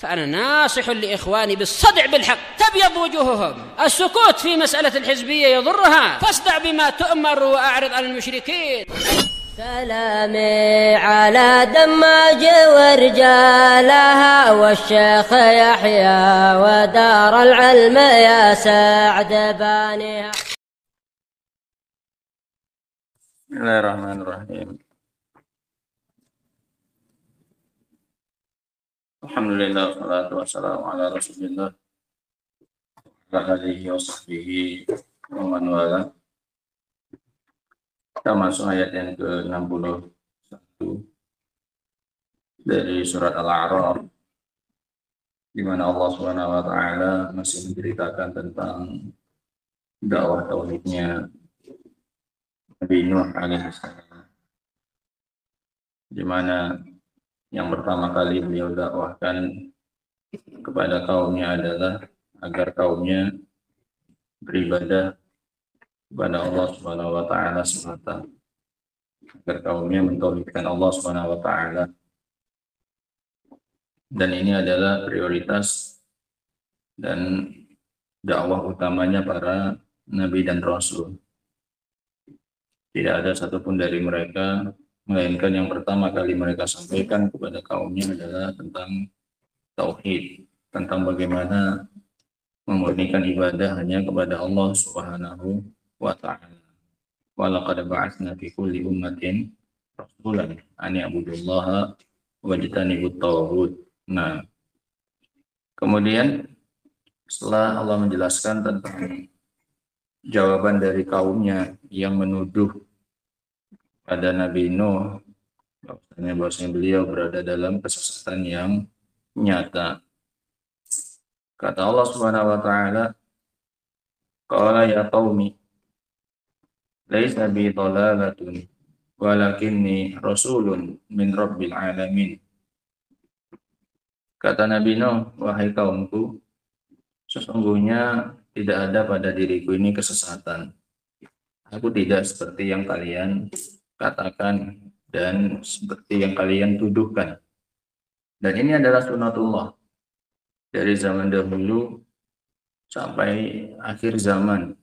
فأنا ناصح لإخواني بالصدع بالحق تبيض وجوههم. السكوت في مسألة الحزبية يضرها، فاصدع بما تؤمر وأعرض عن المشركين. سلامي على دماج ورجالها والشيخ يحيى ودار العلم يا سعد بانيها. بسم الله الرحمن الرحيم. Alhamdulillah, wassalatu wassalamu ala rasulillah wa alihi wa sahbihi wa man wala. Kita masuk ayat yang ke-61 dari surat Al-A'raf, di mana Allah Subhanahu wa taala masih menceritakan tentang dakwah tauhidnya Nabi Nuh alaihissalam, di mana yang pertama kali beliau dakwahkan kepada kaumnya adalah agar kaumnya beribadah kepada Allah Subhanahu wa taala semata, agar kaumnya mentauhidkan Allah Subhanahu wa taala. Dan ini adalah prioritas dan dakwah utamanya para nabi dan rasul. Tidak ada satupun dari mereka melainkan yang pertama kali mereka sampaikan kepada kaumnya adalah tentang tauhid, tentang bagaimana memurnikan ibadah hanya kepada Allah Subhanahu wa ta'ala. Wa laqad ba'atsna fi kulli ummatin rasulan an ya'budullaha wajtanibut taghut. Nah, kemudian setelah Allah menjelaskan tentang jawaban dari kaumnya yang menuduh pada Nabi Nuh bahwasanya beliau berada dalam kesesatan yang nyata, kata Allah Subhanahu wa taala, qala ya qaumi laisa bi dhalalatun walakinni rasulun min rabbil alamin. Kata Nabi Nuh, wahai kaumku, sesungguhnya tidak ada pada diriku ini kesesatan. Aku tidak seperti yang kalian katakan dan seperti yang kalian tuduhkan. Dan ini adalah sunnatullah dari zaman dahulu sampai akhir zaman,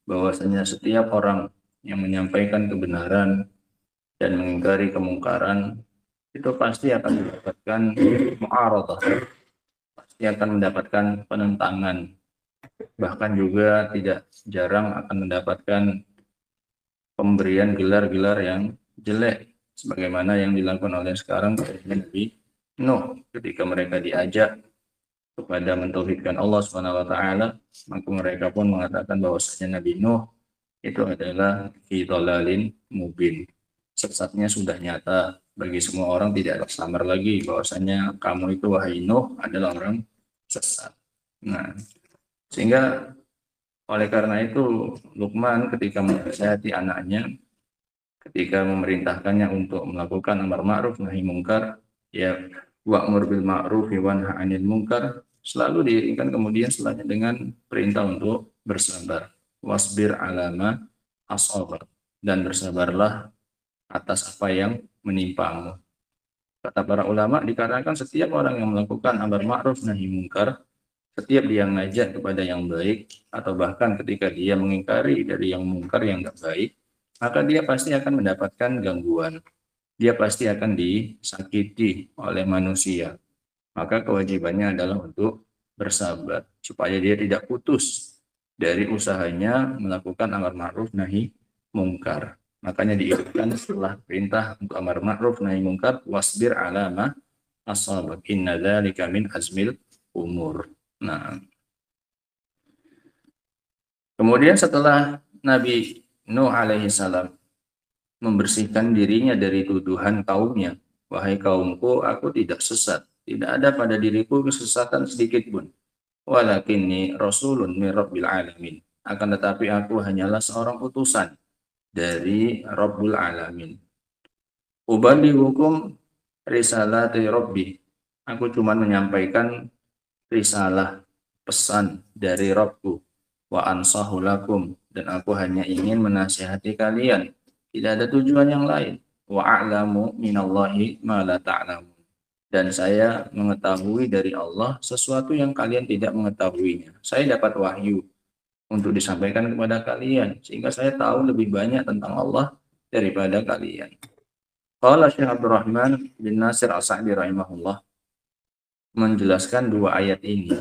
bahwasanya setiap orang yang menyampaikan kebenaran dan mengingkari kemungkaran itu pasti akan mendapatkan mu'aradah, pasti akan mendapatkan penentangan, bahkan juga tidak jarang akan mendapatkan pemberian gelar-gelar yang jelek, sebagaimana yang dilakukan oleh sekarang Nabi Nuh ketika mereka diajak kepada mentauhidkan Allah Subhanahu wa taala, maka mereka pun mengatakan bahwasanya Nabi Nuh itu adalah fi dhalalin mubin. Sesatnya sudah nyata bagi semua orang, tidak ada samar lagi bahwasanya kamu itu wahai Nuh adalah orang sesat. Nah, sehingga oleh karena itu Luqman ketika menasihati anaknya, ketika memerintahkannya untuk melakukan amar ma'ruf nahi mungkar, ya wa'mur bil ma'ruf wa nahy 'anil munkar, selalu diiringkan kemudian setelahnya dengan perintah untuk bersabar. Wasbir 'ala ma asaba, dan bersabarlah atas apa yang menimpamu. Kata para ulama, dikarenakan setiap orang yang melakukan amar ma'ruf nahi mungkar, setiap dia mengajak kepada yang baik, atau bahkan ketika dia mengingkari dari yang mungkar yang tidak baik, maka dia pasti akan mendapatkan gangguan. Dia pasti akan disakiti oleh manusia. Maka kewajibannya adalah untuk bersabar, supaya dia tidak putus dari usahanya melakukan amar ma'ruf nahi mungkar. Makanya diingatkan setelah perintah untuk amar ma'ruf nahi mungkar, wasbir 'ala ma asabak, inna dzalika min azmil umur. Nah, kemudian setelah Nabi Nuh alaihissalam membersihkan dirinya dari tuduhan kaumnya, wahai kaumku, aku tidak sesat, tidak ada pada diriku kesesatan sedikit pun. Walakinni rasulun min rabbil alamin, akan tetapi aku hanyalah seorang utusan dari Rabbul Alamin. Uballighukum risalati rabbi, aku cuma menyampaikan risalah, pesan dari Rabbku. Wa ansahu lakum, dan aku hanya ingin menasihati kalian, tidak ada tujuan yang lain. Wa a'lamu minallahi ma la ta'lamun, dan saya mengetahui dari Allah sesuatu yang kalian tidak mengetahuinya. Saya dapat wahyu untuk disampaikan kepada kalian, sehingga saya tahu lebih banyak tentang Allah daripada kalian. Qala Syekh Abdurrahman bin Nasir As-Sa'di rahimahullah menjelaskan dua ayat ini.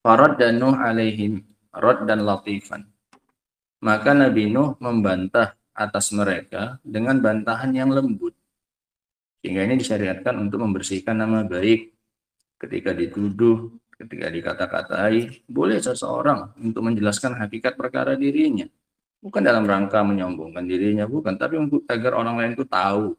Farad dan Nuh alaihim rad dan latifan. Maka Nabi Nuh membantah atas mereka dengan bantahan yang lembut. Sehingga ini disyariatkan untuk membersihkan nama baik ketika dituduh, ketika dikata-katai. Boleh seseorang untuk menjelaskan hakikat perkara dirinya. Bukan dalam rangka menyombongkan dirinya, bukan. Tapi untuk agar orang lain itu tahu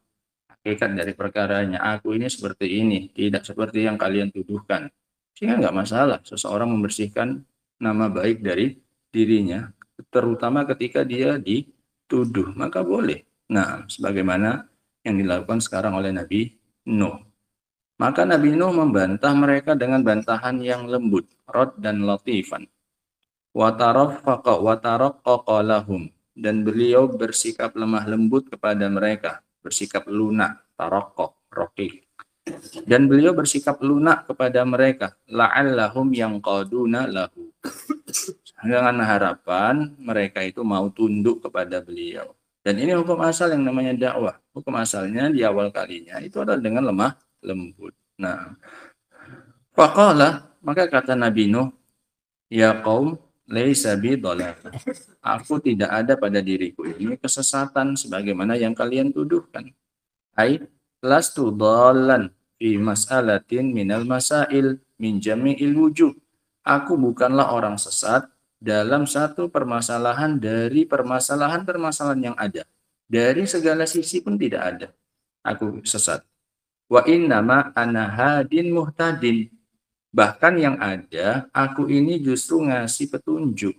hakikat dari perkaranya. Aku ini seperti ini, tidak seperti yang kalian tuduhkan. Sehingga nggak masalah seseorang membersihkan nama baik dari dirinya, terutama ketika dia dituduh, maka boleh. Nah, sebagaimana yang dilakukan sekarang oleh Nabi Nuh. Maka Nabi Nuh membantah mereka dengan bantahan yang lembut, rad dan latifan. Wataraqqa lahum, dan beliau bersikap lemah lembut kepada mereka, bersikap lunak, taraqqaq, raqiq. Dan beliau bersikap lunak kepada mereka, la'allahum yanqaduna lahu. Dengan harapan mereka itu mau tunduk kepada beliau. Dan ini hukum asal yang namanya dakwah. Hukum asalnya di awal kalinya itu adalah dengan lemah lembut. Nah, faqala, maka kata Nabi Nuh, ya qaum laisa bi dhalal. Aku tidak ada pada diriku ini kesesatan sebagaimana yang kalian tuduhkan. Ai lastu dhallan fi mas'alatin minal masail min jami'il wujuh. Aku bukanlah orang sesat dalam satu permasalahan dari permasalahan-permasalahan yang ada. Dari segala sisi pun tidak ada aku sesat. Wa innama ana hadin muhtadin. Bahkan yang ada, aku ini justru ngasih petunjuk.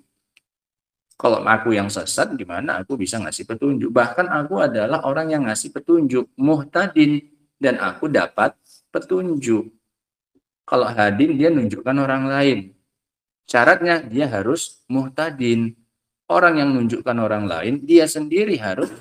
Kalau aku yang sesat, gimana aku bisa ngasih petunjuk? Bahkan aku adalah orang yang ngasih petunjuk, muhtadin, dan aku dapat petunjuk. Kalau hadin, dia nunjukkan orang lain. Syaratnya dia harus muhtadin. Orang yang menunjukkan orang lain, dia sendiri harus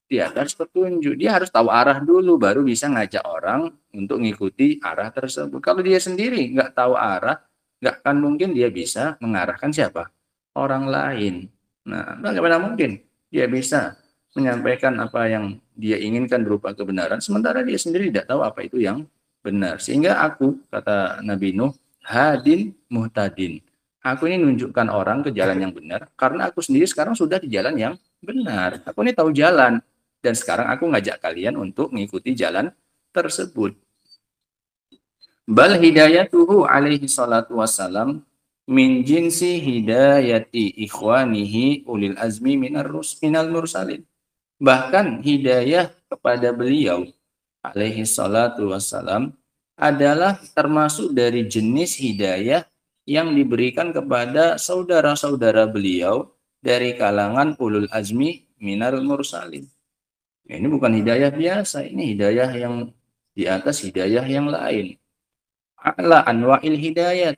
di atas petunjuk. Dia harus tahu arah dulu, baru bisa ngajak orang untuk ngikuti arah tersebut. Kalau dia sendiri nggak tahu arah, nggak akan mungkin dia bisa mengarahkan siapa? Orang lain. Nah, bagaimana mungkin dia bisa menyampaikan apa yang dia inginkan berupa kebenaran, sementara dia sendiri tidak tahu apa itu yang benar. Sehingga aku, kata Nabi Nuh, hadin muhtadin. Aku ini nunjukkan orang ke jalan yang benar, karena aku sendiri sekarang sudah di jalan yang benar. Aku ini tahu jalan, dan sekarang aku ngajak kalian untuk mengikuti jalan tersebut. Bal hidayatuhu alaihi salatu wassalam min jinsi hidayati ikhwanihi ulil azmi minal mursalin. Bahkan hidayah kepada beliau alaihi salatu wassalam adalah termasuk dari jenis hidayah yang diberikan kepada saudara-saudara beliau dari kalangan ulul azmi minal mursalin. Ini bukan hidayah biasa, ini hidayah yang di atas hidayah yang lain. A'la anwa'il hidayat,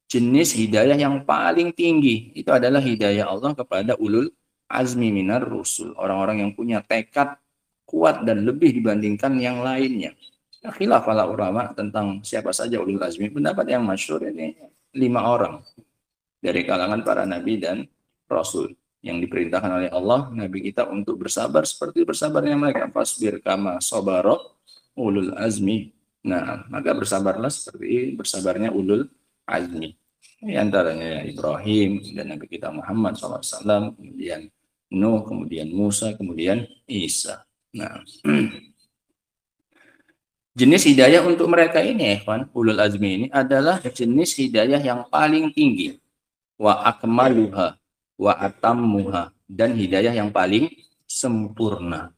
jenis hidayah yang paling tinggi itu adalah hidayah Allah kepada ulul azmi minar rusul, orang-orang yang punya tekad kuat dan lebih dibandingkan yang lainnya. Khilaf para ulama tentang siapa saja ulul azmi. Pendapat yang masyhur ini 5 orang dari kalangan para nabi dan rasul yang diperintahkan oleh Allah nabi kita untuk bersabar seperti bersabarnya mereka. Fasbir kama sabara ulul azmi. Nah, maka bersabarlah seperti bersabarnya ulul azmi. Di antaranya Ibrahim dan Nabi kita Muhammad SAW, kemudian Nuh, kemudian Musa, kemudian Isa. Nah, jenis hidayah untuk mereka ini, ulul azmi ini adalah jenis hidayah yang paling tinggi. Wa akmaluha, wa atammuha, dan hidayah yang paling sempurna.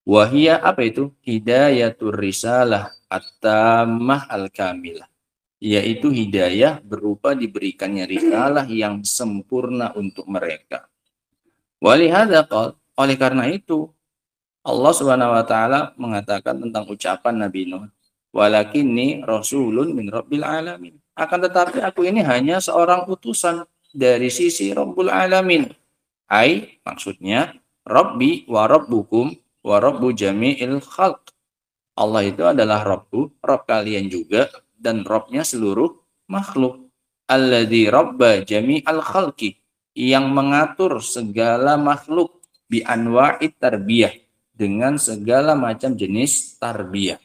Wahia apa itu? Hidayatur risalah at-tammah al-kamilah. Yaitu hidayah berupa diberikannya risalah yang sempurna untuk mereka. Walihada qala, oleh karena itu Allah Subhanahu wa taala mengatakan tentang ucapan Nabi Nuh, "Walakinni rasulun min rabbil alamin." Akan tetapi aku ini hanya seorang utusan dari sisi Rabbul alamin. Maksudnya Rabbi wa rabbukum wa rabbu jami'il khalq. Allah itu adalah Rabbku, Rabb kalian juga, dan Rabbnya seluruh makhluk. Alladzi rabba jami'al khalqi, yang mengatur segala makhluk, bi anwa'it tarbiyah, dengan segala macam jenis tarbiyah.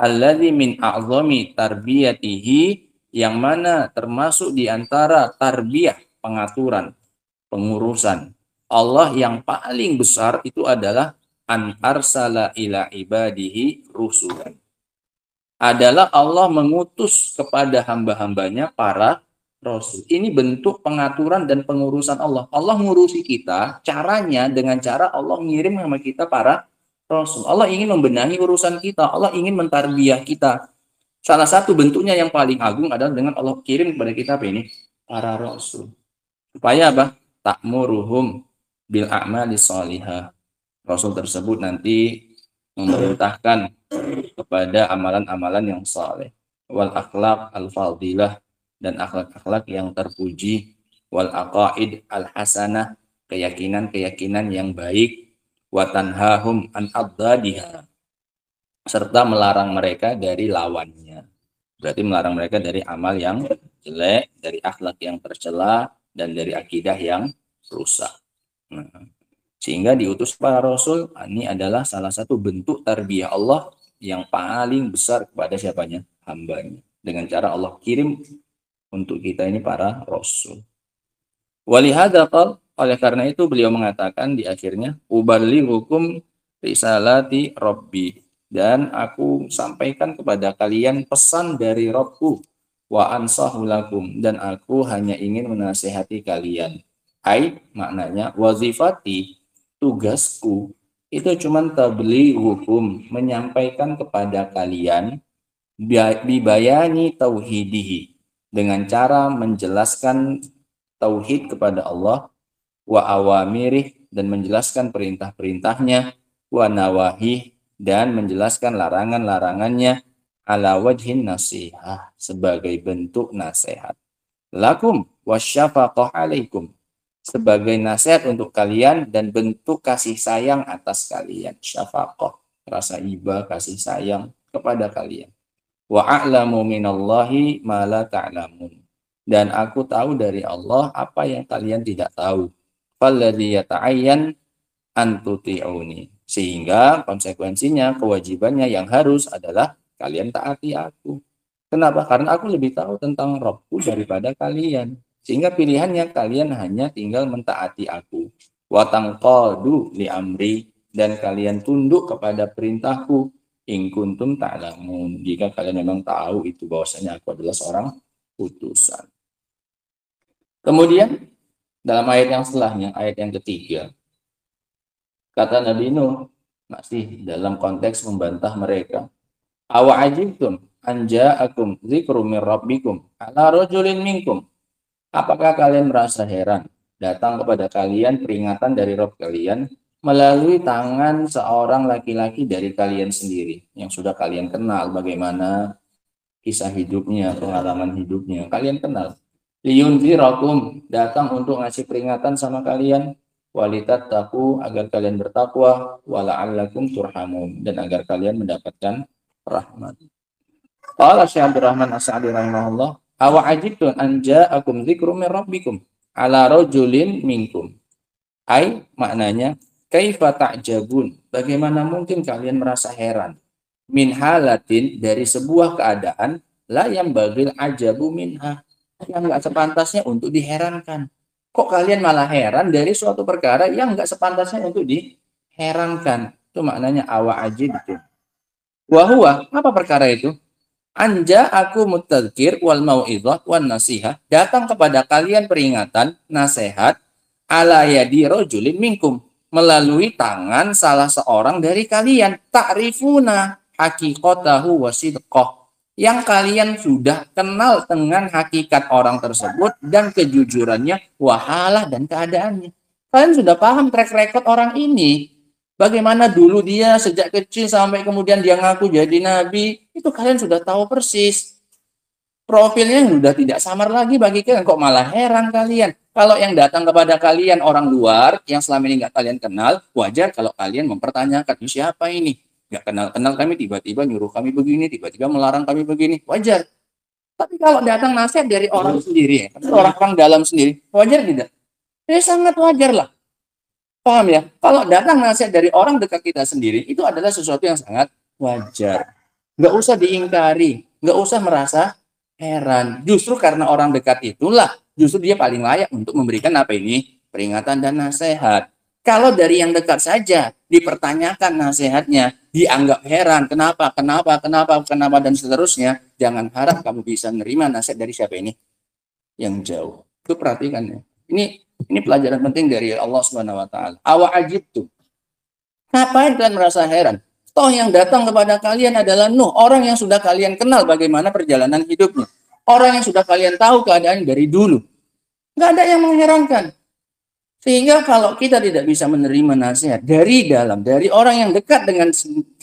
Alladzi min a'zami tarbiyatihi, yang mana termasuk di antara tarbiyah, pengaturan, pengurusan Allah yang paling besar itu adalah an arsala ila ibadihi rusulan. Adalah Allah mengutus kepada hamba-hambanya para rasul. Ini bentuk pengaturan dan pengurusan Allah. Allah ngurusi kita, caranya dengan cara Allah ngirim sama kita para rasul. Allah ingin membenahi urusan kita, Allah ingin mentarbiyah kita. Salah satu bentuknya yang paling agung adalah dengan Allah kirim kepada kita apa ini? Para rasul. Supaya apa? Ta'muruhum bil a'mali shalihah. Rasul tersebut nanti memerintahkan kepada amalan-amalan yang saleh, wal akhlaq al fadilah, dan akhlak-akhlak yang terpuji, wal aqaid al hasanah, keyakinan-keyakinan yang baik, wa tanhahum an addadiha, serta melarang mereka dari lawannya. Berarti melarang mereka dari amal yang jelek, dari akhlak yang tercela, dan dari akidah yang rusak. Nah, sehingga diutus para rasul, ini adalah salah satu bentuk tarbiyah Allah yang paling besar kepada siapanya? Hambanya. Dengan cara Allah kirim untuk kita ini para rasul. Walihada qal, oleh karena itu beliau mengatakan di akhirnya, uballighukum risalati rabbi, dan aku sampaikan kepada kalian pesan dari Rabbku, wa ansahu lakum, dan aku hanya ingin menasihati kalian. Ai, maknanya wazifati, tugasku itu cuma tablighukum, menyampaikan kepada kalian, bibayani tauhidihi, dengan cara menjelaskan tauhid kepada Allah, wa awamirih, dan menjelaskan perintah-perintahnya, wa nawahih, dan menjelaskan larangan-larangannya, ala wajhin nasihah, sebagai bentuk nasihat, lakum wasyafaqah alaikum, sebagai nasihat untuk kalian dan bentuk kasih sayang atas kalian. Syafaqah, rasa iba, kasih sayang kepada kalian. Wa a'lamu minallahi ma la ta'lamun, dan aku tahu dari Allah apa yang kalian tidak tahu. Falladzi yata'ayyan an tuti'uni, sehingga konsekuensinya, kewajibannya yang harus adalah kalian taati aku. Kenapa? Karena aku lebih tahu tentang Rabbku daripada kalian. Sehingga pilihannya kalian hanya tinggal mentaati aku. Wa tanqadu li amri, dan kalian tunduk kepada perintahku. In kuntum ta'lamun, jika kalian memang tahu itu bahwasanya aku adalah seorang utusan. Kemudian dalam ayat yang setelahnya, ayat yang ketiga, kata Nabi Nuh masih dalam konteks membantah mereka. Awa ajibtum an ja'akum dzikru min rabbikum ala rajulin minkum. Apakah kalian merasa heran datang kepada kalian peringatan dari Rabb kalian melalui tangan seorang laki-laki dari kalian sendiri yang sudah kalian kenal bagaimana kisah hidupnya, pengalaman hidupnya, kalian kenal. Liyunzirakum, datang untuk ngasih peringatan sama kalian, walitattaqu, agar kalian bertakwa, wala'allakum turhamun, dan agar kalian mendapatkan rahmat. Qala Syekh Abdurrahman As-Sa'di rahimahullah, awa ajibtun an ja'akum dzikru min rabbikum ala rajulin minkum. Ai, maknanya kaifa ta'jabun, bagaimana mungkin kalian merasa heran, min halatin, dari sebuah keadaan, la yang bagil ajabu minha, yang enggak sepantasnya untuk diherankan. Kok kalian malah heran dari suatu perkara yang enggak sepantasnya untuk diherankan? Itu maknanya awa ajibtun. Wa huwa, apa perkara itu? Anja aku mutadzkir wal mau'izah wan nasihah, datang kepada kalian peringatan, nasihat, ala yadi rajulin minkum, melalui tangan salah seorang dari kalian, ta'rifuna haqiqatahu wa sidqah, yang kalian sudah kenal dengan hakikat orang tersebut dan kejujurannya, wahalah, dan keadaannya. Kalian sudah paham track record orang ini. Bagaimana dulu dia sejak kecil sampai kemudian dia ngaku jadi nabi, itu kalian sudah tahu persis. Profilnya sudah tidak samar lagi bagi kalian, kok malah heran kalian. Kalau yang datang kepada kalian orang luar yang selama ini nggak kalian kenal, wajar kalau kalian mempertanyakan, siapa ini? nggak kenal-kenal kami, tiba-tiba nyuruh kami begini, tiba-tiba melarang kami begini, wajar. Tapi kalau datang nasihat dari orang sendiri, orang-orang dalam sendiri, wajar tidak? Ya sangat wajar lah. Paham ya? Kalau datang nasihat dari orang dekat kita sendiri, itu adalah sesuatu yang sangat wajar. Nggak usah diingkari, nggak usah merasa heran. Justru karena orang dekat itulah, justru dia paling layak untuk memberikan apa ini? Peringatan dan nasihat. Kalau dari yang dekat saja dipertanyakan nasihatnya, dianggap heran, kenapa, dan seterusnya, jangan harap kamu bisa menerima nasihat dari siapa ini? Yang jauh. Itu perhatikan ya. Ini pelajaran penting dari Allah Subhanahu wa taala. Awa ajibtu. Ngapain kalian merasa heran? Toh yang datang kepada kalian adalah Nuh, orang yang sudah kalian kenal bagaimana perjalanan hidupnya. Orang yang sudah kalian tahu keadaan dari dulu. Nggak ada yang mengherankan. Sehingga kalau kita tidak bisa menerima nasihat dari dalam, dari orang yang dekat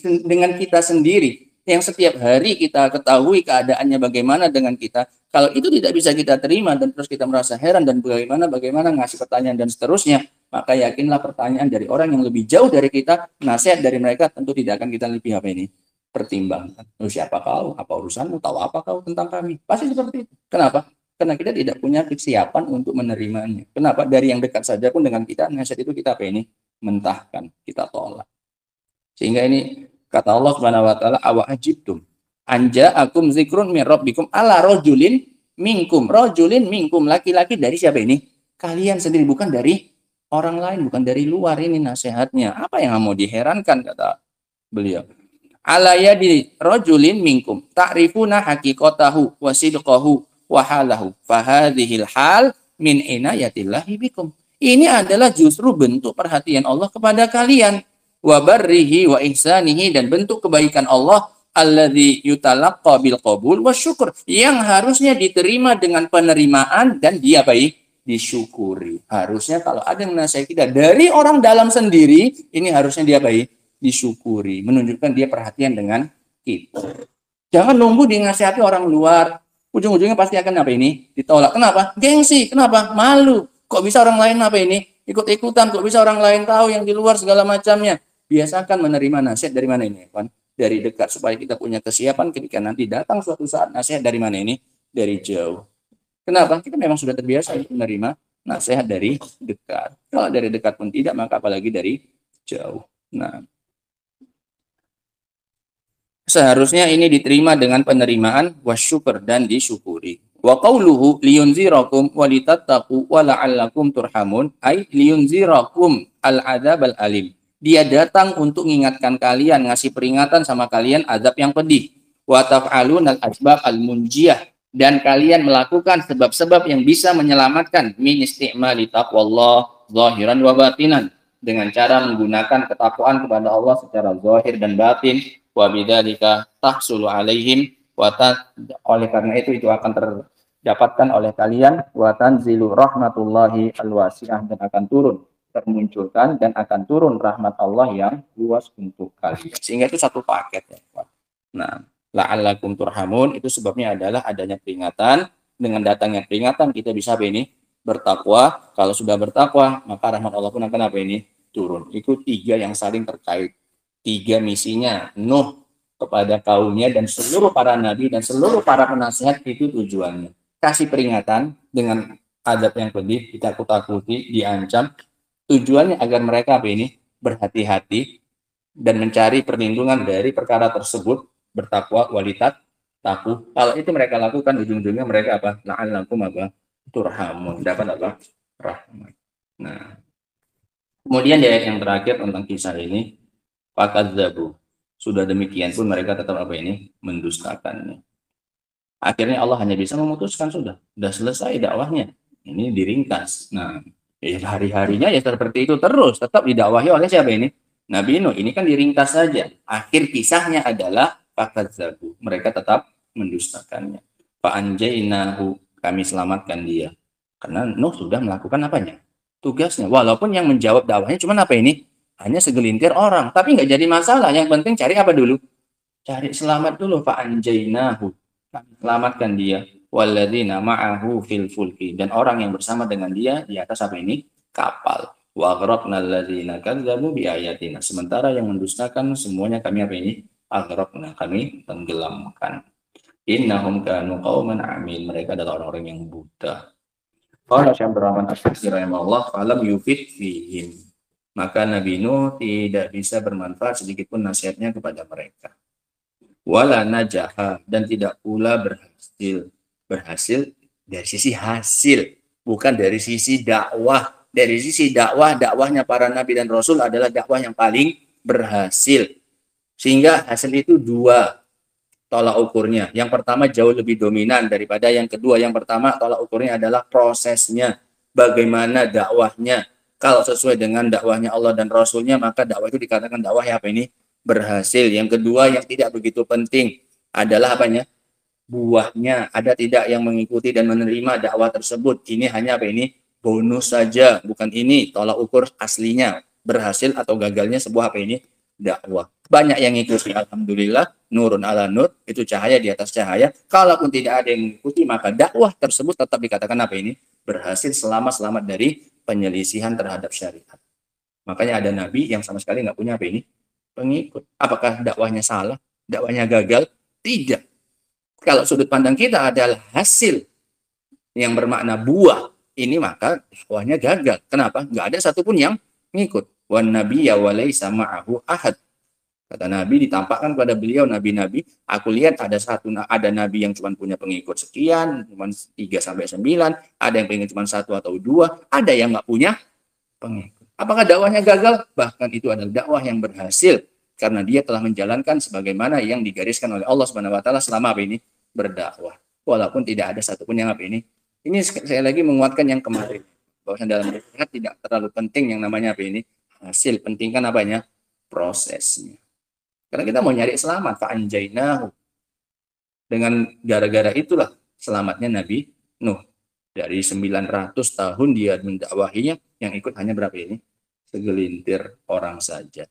dengan kita sendiri, yang setiap hari kita ketahui keadaannya bagaimana dengan kita, kalau itu tidak bisa kita terima dan terus kita merasa heran dan bagaimana ngasih pertanyaan dan seterusnya, maka yakinlah pertanyaan dari orang yang lebih jauh dari kita, nasihat dari mereka tentu tidak akan kita lebih apa ini pertimbangkan. Siapa kau? Apa urusanmu? Tahu apa kau tentang kami? Pasti seperti itu. Kenapa? Karena kita tidak punya kesiapan untuk menerimanya. Kenapa? Dari yang dekat saja pun dengan kita, nasihat itu kita apa ini? Mentahkan, kita tolak. Sehingga ini kata Allah Subhanahu wa taala, awa ajibtum anja akum zikrun min rabbikum ala rajulin minkum. Rajulin minkum, laki-laki dari siapa ini? Kalian sendiri, bukan dari orang lain, bukan dari luar. Ini nasihatnya. Apa yang mau diherankan, kata beliau. Ala yadi rajulin minkum ta'rifuna haqiqatahu wa sidqahu wahalahu fahadhil hal min inayatillahi bikum. Ini adalah justru bentuk perhatian Allah kepada kalian, wa barrihi wa ihsanihi, dan bentuk kebaikan Allah alladzi yutalaqqa bil qabul wasyukur, yang harusnya diterima dengan penerimaan dan dia baik disyukuri. Harusnya kalau ada yang menasihati kita dari orang dalam sendiri, ini harusnya dia baik disyukuri, menunjukkan dia perhatian dengan kita. Jangan nunggu dinasihati orang luar, ujung-ujungnya pasti akan apa ini? Ditolak. Kenapa? Gengsi. Kenapa? Malu. Kok bisa orang lain apa ini? Ikut-ikutan. Kok bisa orang lain tahu yang di luar segala macamnya? Biasakan menerima nasihat dari mana ini, Pak? Dari dekat, supaya kita punya kesiapan ketika nanti datang suatu saat nasihat dari mana ini? Dari jauh. Kenapa? Kita memang sudah terbiasa menerima nasihat dari dekat. Kalau dari dekat pun tidak, maka apalagi dari jauh. Nah, seharusnya ini diterima dengan penerimaan wasyukur dan disyukuri. Wa qauluhu liyunzirakum walitattaqu wa la'allakum turhamun, ay liyunzirakum al-adzab al-alim. Dia datang untuk mengingatkan kalian, ngasih peringatan sama kalian azab yang pedih. Wa taf'alun al-asbab al-munjiyah, dan kalian melakukan sebab-sebab yang bisa menyelamatkan min istimali taqwallah zahiran wa batinan, dengan cara menggunakan ketakwaan kepada Allah secara zahir dan batin. Wa bidzalika tahsulu alaihim wa oleh karena itu akan terdapatkan oleh kalian wa tanzilu rahmatullahi alwasi'ah, dan akan termunculkan dan akan turun rahmat Allah yang luas untuk kalian. Sehingga itu satu paket ya. Nah, la'allakum turhamun itu sebabnya adalah adanya peringatan. Dengan datangnya peringatan kita bisa apa ini? Bertakwa. Kalau sudah bertakwa, maka rahmat Allah pun akan apa ini? Turun. Itu tiga yang saling terkait. Tiga misinya Nuh kepada kaumnya dan seluruh para nabi dan seluruh para penasihat, itu tujuannya. Kasih peringatan dengan adab yang pedih, ditakut-takuti, diancam. Tujuannya agar mereka apa ini? Berhati-hati dan mencari perlindungan dari perkara tersebut, bertakwa, walitat, taku. Kalau itu mereka lakukan, ujung-ujungnya mereka apa? La'allakum apa? Turhamun. Dapat apa? Rahmat. Nah, kemudian di ayat yang terakhir tentang kisah ini, fakadzabu. Sudah demikian pun mereka tetap apa ini? Mendustakannya. Akhirnya Allah hanya bisa memutuskan, sudah selesai dakwahnya. Ini diringkas. Nah, hari-harinya ya seperti itu terus, tetap didakwahi oleh siapa ini? Nabi Nuh. Ini kan diringkas saja. Akhir kisahnya adalah fakadzabu. Mereka tetap mendustakannya. Fa'anjainahu, kami selamatkan dia. Karena Nuh sudah melakukan apanya? Tugasnya. Walaupun yang menjawab dakwahnya cuma apa ini? Hanya segelintir orang, tapi nggak jadi masalah. Yang penting cari apa dulu? Cari selamat dulu. Fa'anjainahu, kami selamatkan dia. Walladzina ma'ahu fil fulki, dan orang yang bersama dengan dia di atas apa ini? Kapal. Wa aghraqna alladziina kadzdzabu biayatina. Sementara yang mendustakan semuanya kami apa ini? Aghraqna, kami tenggelamkan. Innahum kanu qauman amin. Mereka adalah orang-orang yang buta. Qala Syekh Abdurrahman As-Sa'di rahimahullah, falam yufid fihim. Maka Nabi Nuh tidak bisa bermanfaat sedikit pun nasihatnya kepada mereka. Wala najaha, dan tidak pula berhasil. Berhasil dari sisi hasil, bukan dari sisi dakwah. Dari sisi dakwah, dakwahnya para nabi dan rasul adalah dakwah yang paling berhasil. Sehingga hasil itu dua tolak ukurnya. Yang pertama jauh lebih dominan daripada yang kedua. Yang pertama tolak ukurnya adalah prosesnya. Bagaimana dakwahnya. Kalau sesuai dengan dakwahnya Allah dan Rasulnya, maka dakwah itu dikatakan dakwah yang apa ini? Berhasil. Yang kedua yang tidak begitu penting adalah apanya? Buahnya. Ada tidak yang mengikuti dan menerima dakwah tersebut. Ini hanya apa ini? Bonus saja. Bukan ini tolak ukur aslinya. Berhasil atau gagalnya sebuah apa ini? Dakwah. Banyak yang ngikuti, alhamdulillah, nurun ala nur, itu cahaya di atas cahaya. Kalaupun tidak ada yang mengikuti, maka dakwah tersebut tetap dikatakan apa ini? Berhasil selama selamat dari penyelisihan terhadap syariat. Makanya ada nabi yang sama sekali nggak punya apa ini? Pengikut. Apakah dakwahnya salah? Dakwahnya gagal? Tidak. Kalau sudut pandang kita adalah hasil yang bermakna buah, ini maka dakwahnya gagal. Kenapa? Nggak ada satupun yang ngikut. Wan nabiyya wa laisa ma'ahu ahad. Kata Nabi, ditampakkan kepada beliau nabi-nabi, aku lihat ada nabi yang cuma punya pengikut sekian, cuma 3 sampai 9, ada yang pengen cuma 1 atau 2, ada yang nggak punya pengikut. Apakah dakwahnya gagal? Bahkan itu adalah dakwah yang berhasil karena dia telah menjalankan sebagaimana yang digariskan oleh Allah Subhanahu wa taala selama apa ini? Berdakwah. Walaupun tidak ada satupun yang apa ini? Ini saya lagi menguatkan yang kemarin. Bahwa dalam berdakwah tidak terlalu penting yang namanya apa ini? Hasil. Pentingkan apanya? Prosesnya. Karena kita mau nyari selamat, fa'anjainahu. Dengan gara-gara itulah selamatnya Nabi Nuh. Dari 900 tahun dia mendakwahinya, yang ikut hanya berapa ini? Segelintir orang saja.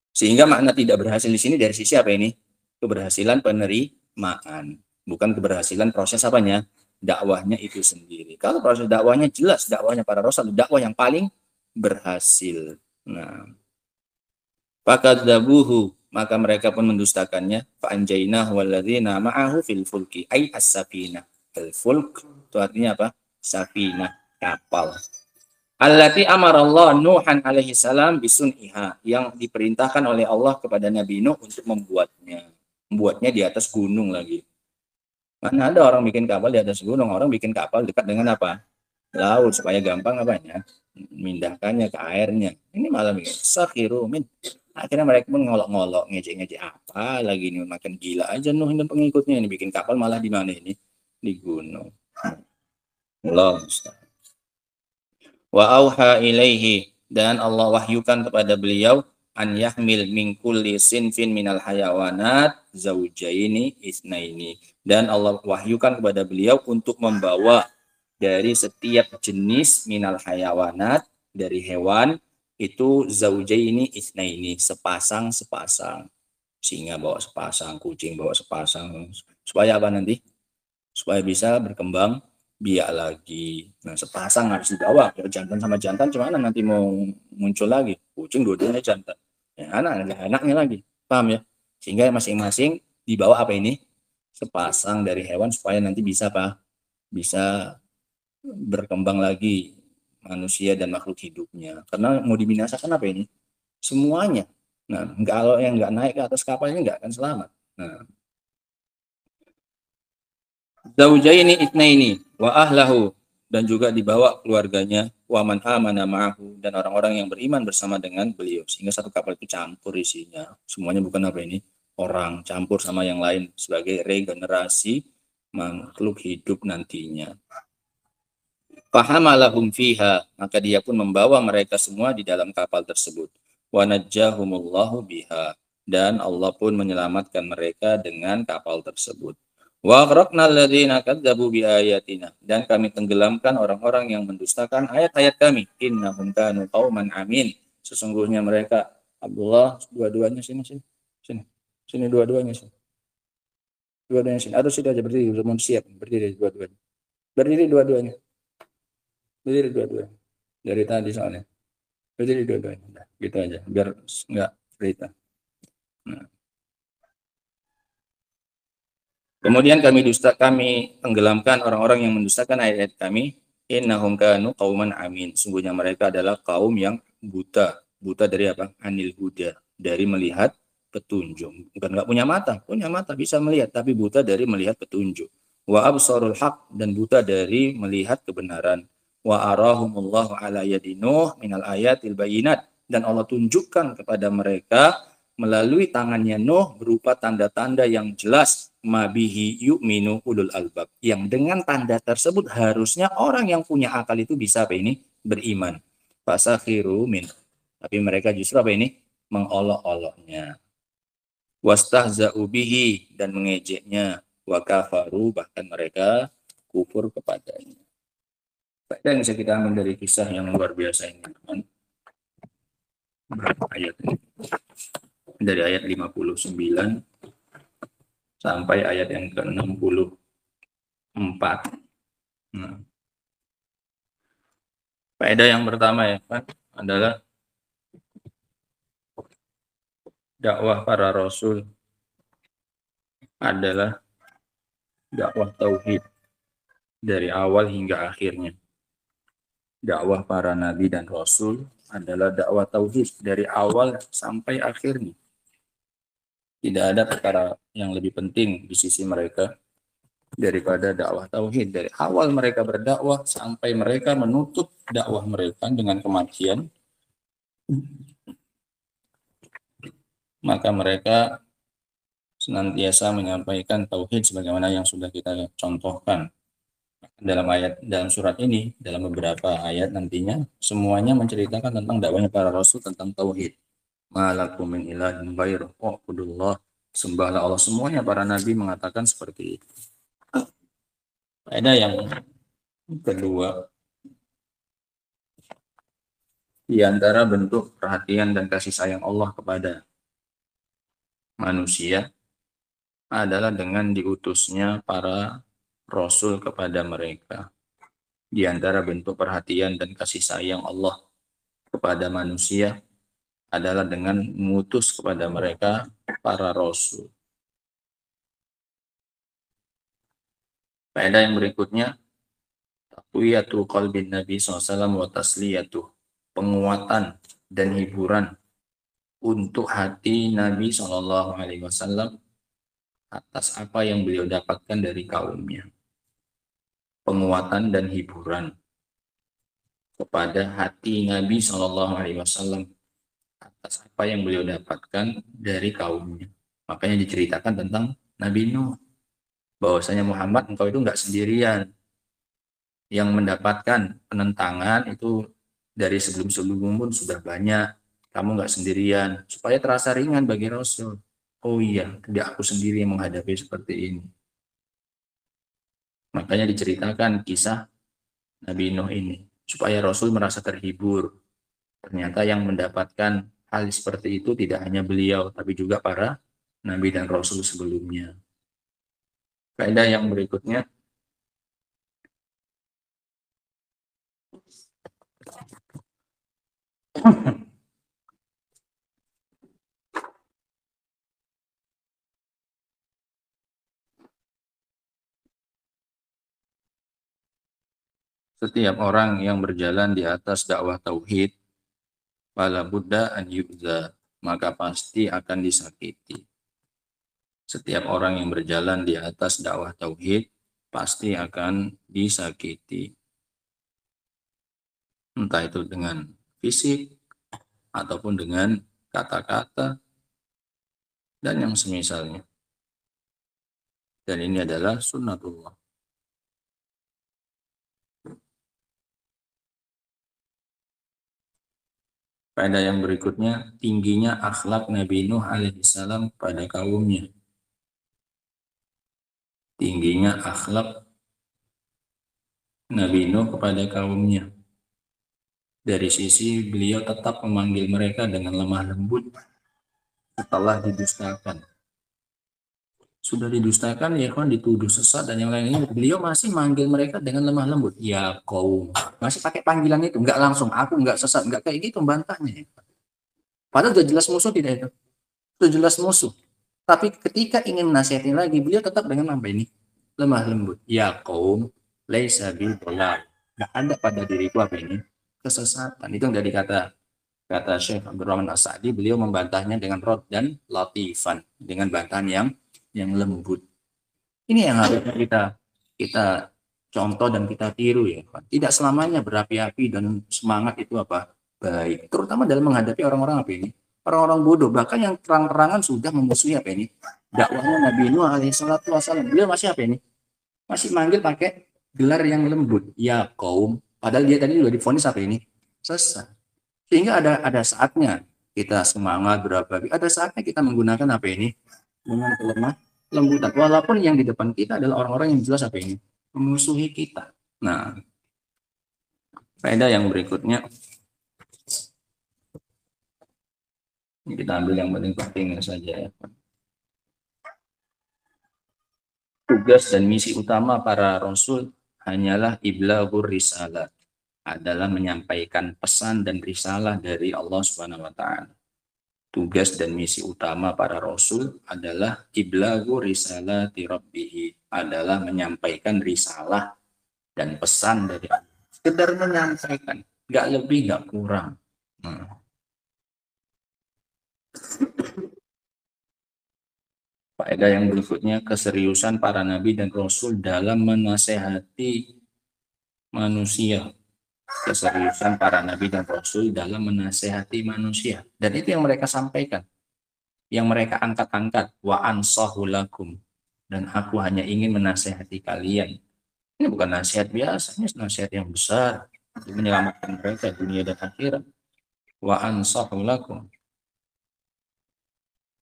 Sehingga makna tidak berhasil di sini dari sisi apa ini? Keberhasilan penerimaan. Bukan keberhasilan proses apanya? Dakwahnya itu sendiri. Kalau proses dakwahnya jelas, dakwahnya para rasul, dakwah yang paling berhasil. Nah, fakadzabuhu, maka mereka pun mendustakannya. Fa'anjainahu walladzina ma'ahu fil fulki ay as-safinah. Al-fulk itu artinya apa? Safinah, kapal. Allati amarallah Nuhan alaihi salam bisun'iha, yang diperintahkan oleh Allah kepada Nabi Nuh untuk membuatnya. Membuatnya di atas gunung lagi. Mana ada orang bikin kapal di atas gunung, orang bikin kapal dekat dengan apa? Laut, supaya gampang apanya? Mindahkannya ke airnya. Ini malah bikin sakhiru min. Akhirnya mereka pun ngolok-ngolok, ngejek-ngejek apa lagi ini, makin gila aja Nuh dan pengikutnya ini bikin kapal malah di mana ini? Di gunung. Allah. Wa auha ilaihi, dan Allah wahyukan kepada beliau an yahmil min kulli sinfin minal hayawanat zaujaini isnaini, dan Allah wahyukan kepada beliau untuk membawa dari setiap jenis minal hayawanat, dari hewan itu zaujaini isnaini, sepasang-sepasang. Singa bawa sepasang, kucing bawa sepasang, supaya apa nanti? Supaya bisa berkembang biak lagi. Nah, sepasang harus dibawa. Kalau jantan sama jantan gimana nanti mau muncul lagi? Kucing dua-duanya jantan. Ya, anaknya lagi. Paham ya? Sehingga masing-masing dibawa apa ini? Sepasang dari hewan supaya nanti bisa apa? Bisa berkembang lagi manusia dan makhluk hidupnya. Karena mau dibinasakan apa ini? Semuanya. Nah, kalau yang nggak naik ke atas kapal ini nggak akan selamat. Nah, zaujaini itsnaini wa ahlahu, dan juga dibawa keluarganya, wa man amana ma'ahu, dan orang-orang yang beriman bersama dengan beliau. Sehingga satu kapal itu campur isinya. Semuanya bukan apa ini? Orang campur sama yang lain sebagai regenerasi makhluk hidup nantinya. Fahamalahum fiha, maka dia pun membawa mereka semua di dalam kapal tersebut. Wa najjahumullahu biha, dan Allah pun menyelamatkan mereka dengan kapal tersebut. Wa aghraqna alladziina kadzdzabu biayatina, dan kami tenggelamkan orang-orang yang mendustakan ayat-ayat kami. Innahum kanu qauman amin, sesungguhnya mereka, Abdullah, dua-duanya sini dua-duanya sini. Dua-duanya sini. Atau sudah aja berdiri, belum siap berdiri dua-duanya. Berdiri dua-duanya. Berdiri dua-dua. Dari tadi soalnya. Berdiri dua-duanya. Nah, gitu aja. Biar nggak cerita. Nah. Kemudian kami tenggelamkan orang-orang yang mendustakan ayat-ayat kami. Innahum kanu qauman amin. Sungguhnya mereka adalah kaum yang buta. Buta dari apa? Anil huda. Dari melihat petunjuk. Bukan nggak punya mata bisa melihat, tapi buta dari melihat petunjuk. Wa absarul haq, dan buta dari melihat kebenaran. Wa arahumullahu ala yadinuh minal ayatil bayinat, dan Allah tunjukkan kepada mereka melalui tangannya Nuh berupa tanda-tanda yang jelas, mabihi yu'minu ulul albab, yang dengan tanda tersebut harusnya orang yang punya akal itu bisa apa ini? Beriman. Fasakhiru min. Tapi mereka justru apa ini? Mengolok-oloknya. Wastahza'u bihi, dan mengejeknya. Wa kafaru, bahkan mereka kufur kepadanya. Dan bisa kita ambil dari kisah yang luar biasa ini, teman. Berapa ayat ini? Dari ayat 59 sampai ayat yang ke-64. Nah, faedah yang pertama ya kan adalah dakwah para rasul adalah dakwah tauhid dari awal hingga akhirnya. Dakwah para nabi dan rasul adalah dakwah tauhid dari awal sampai akhirnya. Tidak ada perkara yang lebih penting di sisi mereka daripada dakwah tauhid. Dari awal mereka berdakwah sampai mereka menutup dakwah mereka dengan kematian, maka mereka senantiasa menyampaikan tauhid sebagaimana yang sudah kita contohkan dalam surat ini. Dalam beberapa ayat nantinya semuanya menceritakan tentang dakwahnya para rasul tentang tauhid. Malakum min ilahin ghairuh wa'budullah, sembahlah Allah. Semuanya para nabi mengatakan seperti itu. Ada yang kedua, di antara bentuk perhatian dan kasih sayang Allah kepada manusia adalah dengan diutusnya para rasul kepada mereka. Di antara bentuk perhatian dan kasih sayang Allah kepada manusia adalah dengan mengutus kepada mereka para rasul. Faedah yang berikutnya, taqwiyatu qalbin Nabi SAW wa tasliyatuh, penguatan dan hiburan untuk hati Nabi SAW atas apa yang beliau dapatkan dari kaumnya. Penguatan dan hiburan kepada hati Nabi SAW atas apa yang beliau dapatkan dari kaumnya. Makanya diceritakan tentang Nabi Nuh, bahwasanya Muhammad, engkau itu enggak sendirian. Yang mendapatkan penentangan itu dari sebelum-sebelum pun sudah banyak. Kamu enggak sendirian, supaya terasa ringan bagi Rasul. Oh iya, tidak aku sendiri yang menghadapi seperti ini. Makanya diceritakan kisah Nabi Nuh ini, supaya Rasul merasa terhibur. Ternyata yang mendapatkan hal seperti itu tidak hanya beliau, tapi juga para Nabi dan Rasul sebelumnya. Faedah yang berikutnya, setiap orang yang berjalan di atas dakwah tauhid, fala budda an yu'za, maka pasti akan disakiti. Setiap orang yang berjalan di atas dakwah tauhid pasti akan disakiti. Entah itu dengan fisik ataupun dengan kata-kata dan yang semisalnya. Dan ini adalah sunnatullah. Pada yang berikutnya, tingginya akhlak Nabi Nuh alaihissalam pada kaumnya. Tingginya akhlak Nabi Nuh kepada kaumnya. Dari sisi beliau tetap memanggil mereka dengan lemah lembut setelah didustakan. sudah didustakan, ya kan, dituduh sesat dan yang lainnya, beliau masih manggil mereka dengan lemah lembut, ya kaum, masih pakai panggilan itu, nggak langsung aku nggak sesat, nggak kayak gitu bantahnya. Padahal sudah jelas musuh tidak itu, sudah jelas musuh. Tapi ketika ingin menasihati lagi, beliau tetap dengan apa ini, lemah lembut, ya kaum, laisa bil dolal, nggak ada pada diriku apa ini, kesesatan. Itu yang dari kata Syekh Abdurrahman As-Sa'di, beliau membantahnya dengan rod dan latifan, dengan bantahan yang lembut. Ini yang harusnya kita contoh dan kita tiru, ya kan. Tidak selamanya berapi-api dan semangat itu apa baik, terutama dalam menghadapi orang-orang apa ini, orang-orang bodoh, bahkan yang terang-terangan sudah memusuhi apa ini, dakwahnya Nabi Nuh alaihissalatu wassalam. Beliau masih apa ini, masih manggil pakai gelar yang lembut, ya kaum, padahal dia tadi sudah divonis apa ini, sesat. Sehingga ada saatnya kita semangat berapi-api, ada saatnya kita menggunakan apa ini, dengan kelemah lembutan, walaupun yang di depan kita adalah orang-orang yang jelas apa ini, memusuhi kita. Nah, faedah yang berikutnya, ini kita ambil yang paling penting saja, ya. Tugas dan misi utama para rasul hanyalah iblaghur risalah, adalah menyampaikan pesan dan risalah dari Allah Subhanahu wa taala. Tugas dan misi utama para rasul adalah iblaghu risalati rabbih, adalah menyampaikan risalah dan pesan dari Allah. Sekedar menyampaikan, nggak lebih nggak kurang. Faedah yang berikutnya, keseriusan para nabi dan rasul dalam menasehati manusia. Keseriusan para nabi dan rasul dalam menasehati manusia, dan itu yang mereka sampaikan, yang mereka angkat-angkat, wa ansahu lakum, dan aku hanya ingin menasehati kalian. Ini bukan nasihat biasa, ini nasihat yang besar untuk menyelamatkan mereka dunia dan akhirat. Wa ansahu lakum.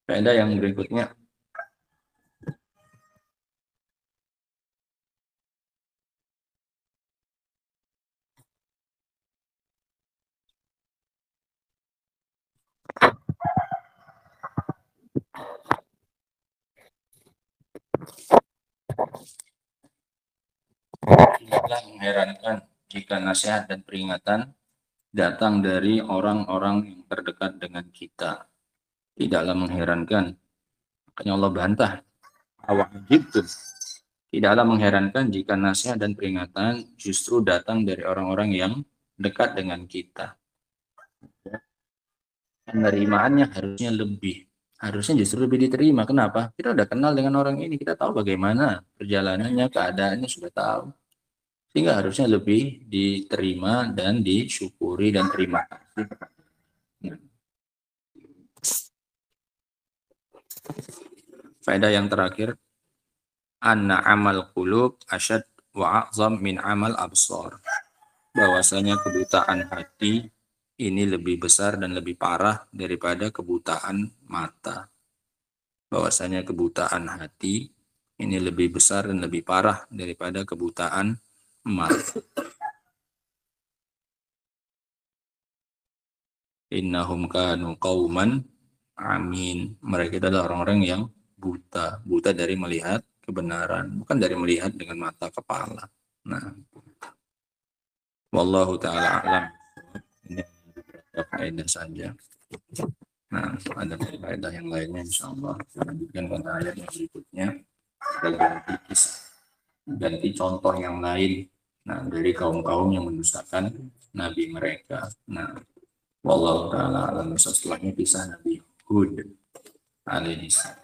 Faedah yang berikutnya, tidaklah mengherankan jika nasihat dan peringatan datang dari orang-orang yang terdekat dengan kita. Tidaklah mengherankan, makanya Allah bantah, awajibtum, tidaklah mengherankan jika nasihat dan peringatan justru datang dari orang-orang yang dekat dengan kita. Penerimaannya harusnya justru lebih diterima. Kenapa? Kita udah kenal dengan orang ini, kita tahu bagaimana perjalanannya, keadaannya sudah tahu, sehingga harusnya lebih diterima dan disyukuri dan terima kasih. Faedah yang terakhir, anna amal qulub asyad wa a'zam min amal absar, bahwasanya kebutaan hati ini lebih besar dan lebih parah daripada kebutaan mata. Bahwasanya kebutaan hati ini lebih besar dan lebih parah daripada kebutaan mata. Innahum kanu qauman amin. Mereka adalah orang-orang yang buta dari melihat kebenaran, bukan dari melihat dengan mata kepala. Nah, wallahu taala alam. Ini beberapa faedah saja. Nah, ada faedah yang lainnya insyaallah lanjutkan pada ayat yang berikutnya. Kita ganti kisah, ganti contoh yang lain. Nah, dari kaum-kaum yang mendustakan nabi mereka. Nah, wallahu taala alam. Setelahnya kisah Nabi Hud alaihi salam.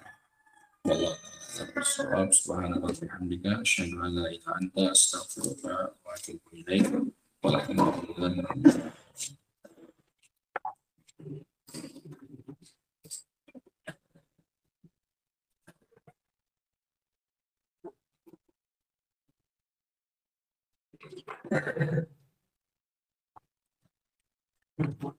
Wallahu ta'ala subhanahu wa bihamdika asyhadu an la ilaha illa anta astaghfiruka wa atubu ilaik. Walhamdulillahi rabbil alamin.